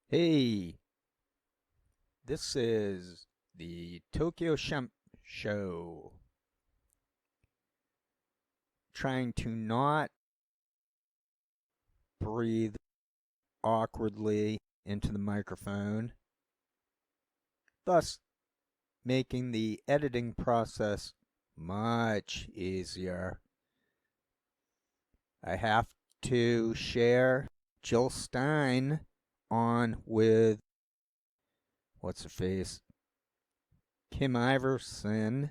Hey, this is the Tokyo Shemp Show. Trying to not breathe awkwardly into the microphone, thus making the editing process much easier. I have to share Jill Stein on with, what's her face? Kim Iverson.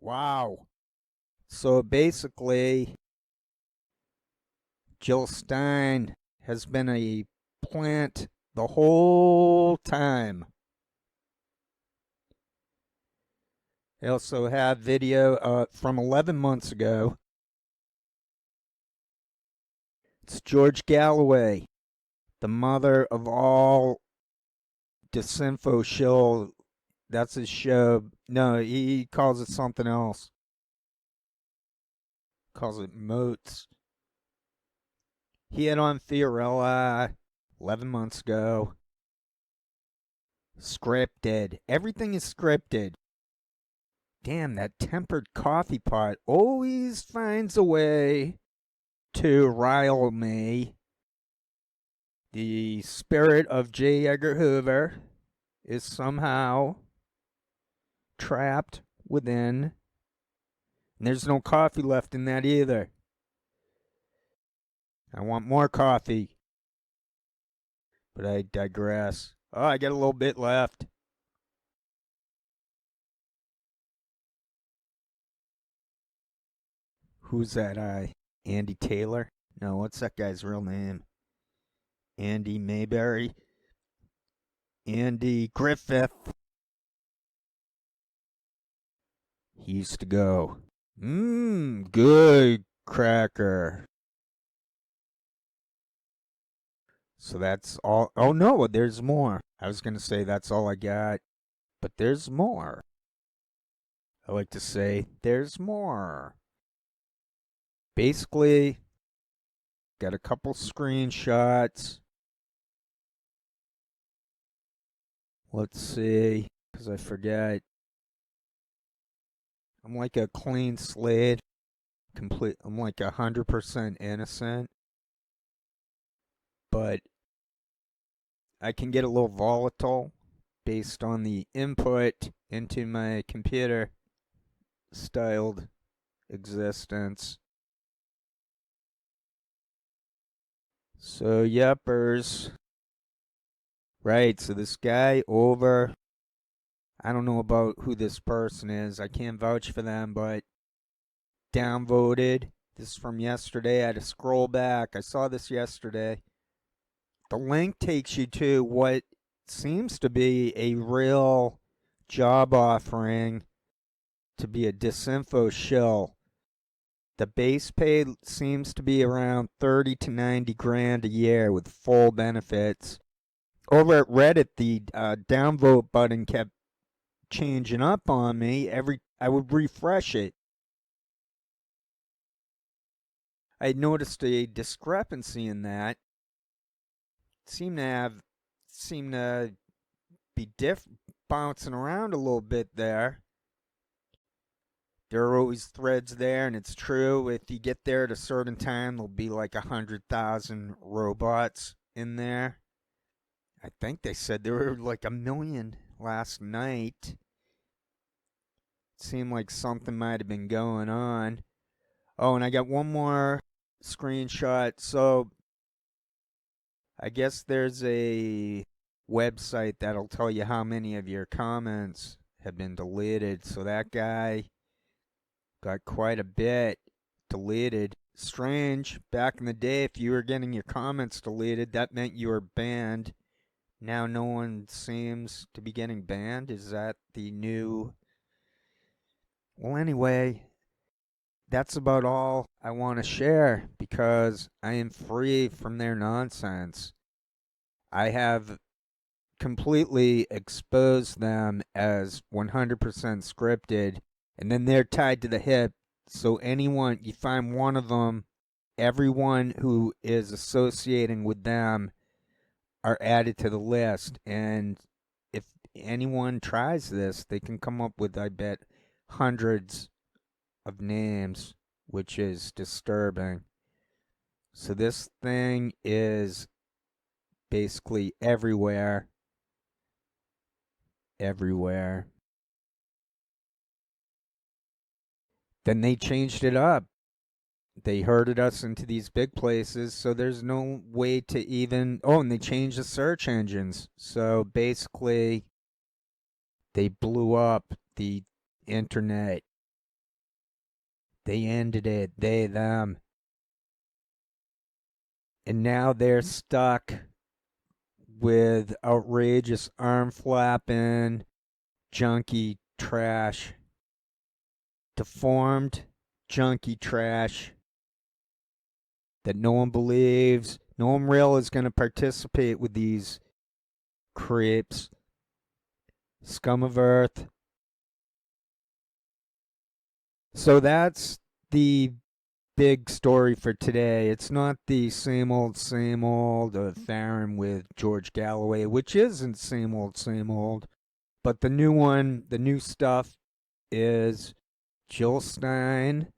Wow. So basically, Jill Stein has been a plant the whole time. They also have video from 11 months ago. It's George Galloway, the mother of all disinfo shill. That's his show. No, he calls it something else. Calls it moats. He had on Fiorella 11 months ago. Scripted. Everything is scripted. Damn, that tempered coffee pot always finds a way to rile me. The spirit of J. Edgar Hoover is somehow trapped within. And there's no coffee left in that either. I want more coffee. But I digress. Oh, I got a little bit left. Who's that? Andy Taylor? No, what's that guy's real name? Andy Mayberry? Andy Griffith. He used to go, good cracker. So that's all. Oh no, there's more. I was going to say that's all I got, but there's more. I like to say there's more. Basically, got a couple screenshots. Let's see, because I forget. I'm like a clean slate. I'm like 100% innocent. But I can get a little volatile based on the input into my computer styled existence. So, yuppers. Right, so this guy over, I don't know about who this person is. I can't vouch for them, but downvoted. This is from yesterday. I had to scroll back. I saw this yesterday. The link takes you to what seems to be a real job offering to be a disinfo shill. The base pay seems to be around 30 to 90 grand a year with full benefits. Over at Reddit, the downvote button kept changing up on me. I would refresh it. I noticed a discrepancy in that. Seemed to be bouncing around a little bit there. There are always threads there, and it's true. If you get there at a certain time, there'll be like 100,000 robots in there. I think they said there were like 1 million last night. It seemed like something might have been going on. Oh, and I got one more screenshot. So I guess there's a website that'll tell you how many of your comments have been deleted. So that guy got quite a bit deleted. Strange. Back in the day, if you were getting your comments deleted, that meant you were banned. Now no one seems to be getting banned. Is that the new... Well, anyway, that's about all I want to share because I am free from their nonsense. I have completely exposed them as 100% scripted, and then they're tied to the hip. So anyone, you find one of them everyone who is associating with them are added to the list. And if anyone tries this, they can come up with, I bet, hundreds of names, which is disturbing. So this thing is basically everywhere. Everywhere. Then they changed it up. They herded us into these big places, so there's no way to even. Oh, and they changed the search engines. So basically, they blew up the internet. They ended it. They, them. And now they're stuck with outrageous arm flapping, junky trash, deformed, junky trash that no one believes. No one real is going to participate with these creeps. Scum of earth. So that's the big story for today. It's not the same old Farron with George Galloway, which isn't same old. But the new one, the new stuff is Jill Stein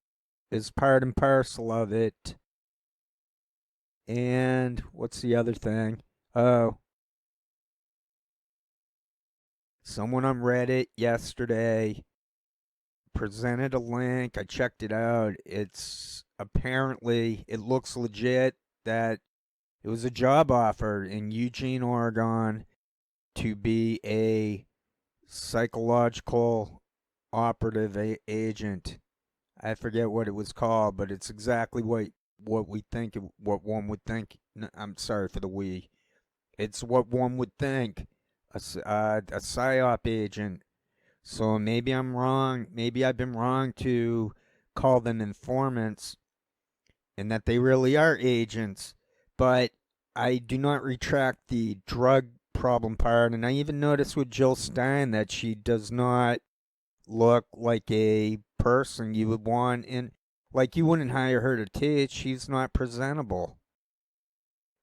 is part and parcel of it. And what's the other thing? Oh, someone on Reddit yesterday presented a link. I checked it out. It's apparently, it looks legit that it was a job offer in Eugene, Oregon to be a psychological operative agent. I forget what it was called, but it's exactly what we think, what one would think. I'm sorry for the we. It's what one would think, a psyop agent. So maybe I'm wrong. Maybe I've been wrong to call them informants, and that they really are agents. But I do not retract the drug problem part. And I even noticed with Jill Stein that she does not look like a person you would want in. Like, you wouldn't hire her to teach. She's not presentable.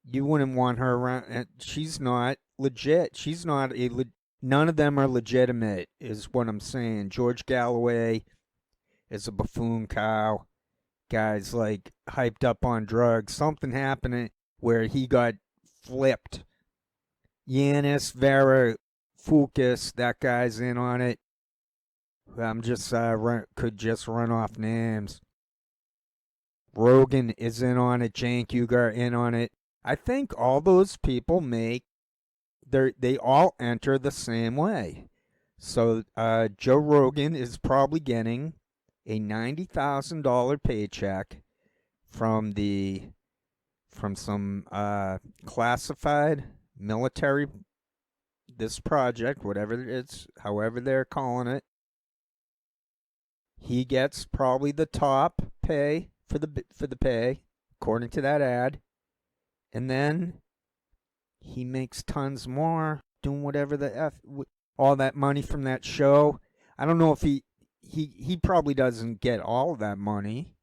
You wouldn't want her around. She's not legit. She's not a. None of them are legitimate, is what I'm saying. George Galloway is a buffoon cow. Guy's like hyped up on drugs. Something happened where he got flipped. Yanis Varoufakis, that guy's in on it. I'm just could just run off names. Rogan is in on it. Cenk Uygur in on it. I think all those people they all enter the same way. So Joe Rogan is probably getting a $90,000 paycheck from some classified military, this project, whatever it's, however they're calling it. He gets probably the top pay for the pay, according to that ad, and then he makes tons more doing whatever all that money from that show. I don't know if he probably doesn't get all of that money,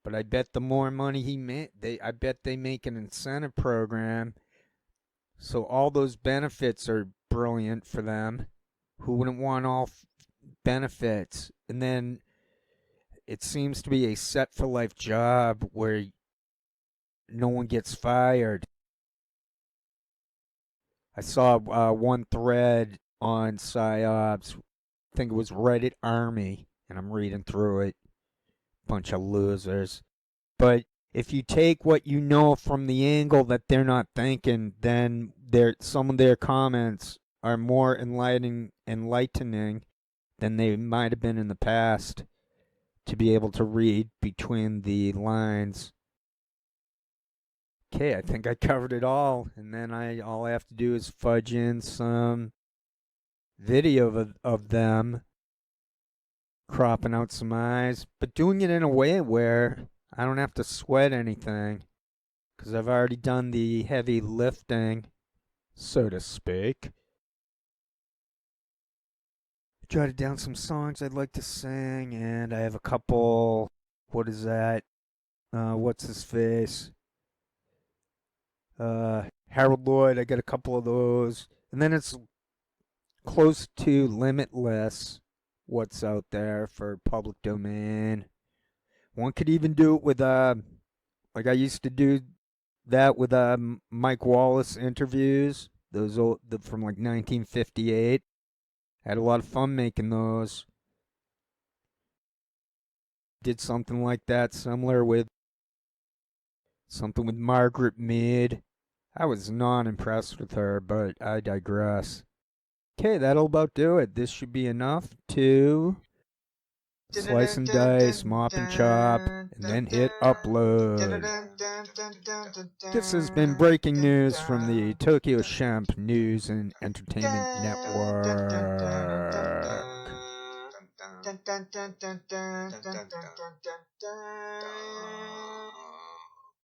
but I bet the more money I bet they make an incentive program, so all those benefits are brilliant for them. Who wouldn't want all benefits? And then it seems to be a set for life job where no one gets fired. I saw one thread on PsyOps. I think it was Reddit Army, and I'm reading through it. Bunch of losers. But if you take what you know from the angle that they're not thinking, then some of their comments are more enlightening than they might have been in the past, to be able to read between the lines. Okay, I think I covered it all, and then all I have to do is fudge in some video of them cropping out some eyes, but doing it in a way where I don't have to sweat anything, because I've already done the heavy lifting, so to speak. Jotted down some songs I'd like to sing, and I have a couple, what is that, what's his face? Harold Lloyd. I got a couple of those, and then it's close to limitless. What's out there for public domain? One could even do it with like I used to do that with Mike Wallace interviews. Those from like 1958. Had a lot of fun making those. Did something like that similar with something with Margaret Mead. I was not impressed with her, but I digress. Okay, that'll about do it. This should be enough to slice and dice, mop and chop, and then hit upload. This has been breaking news from the Tokyo Champ News and Entertainment Network.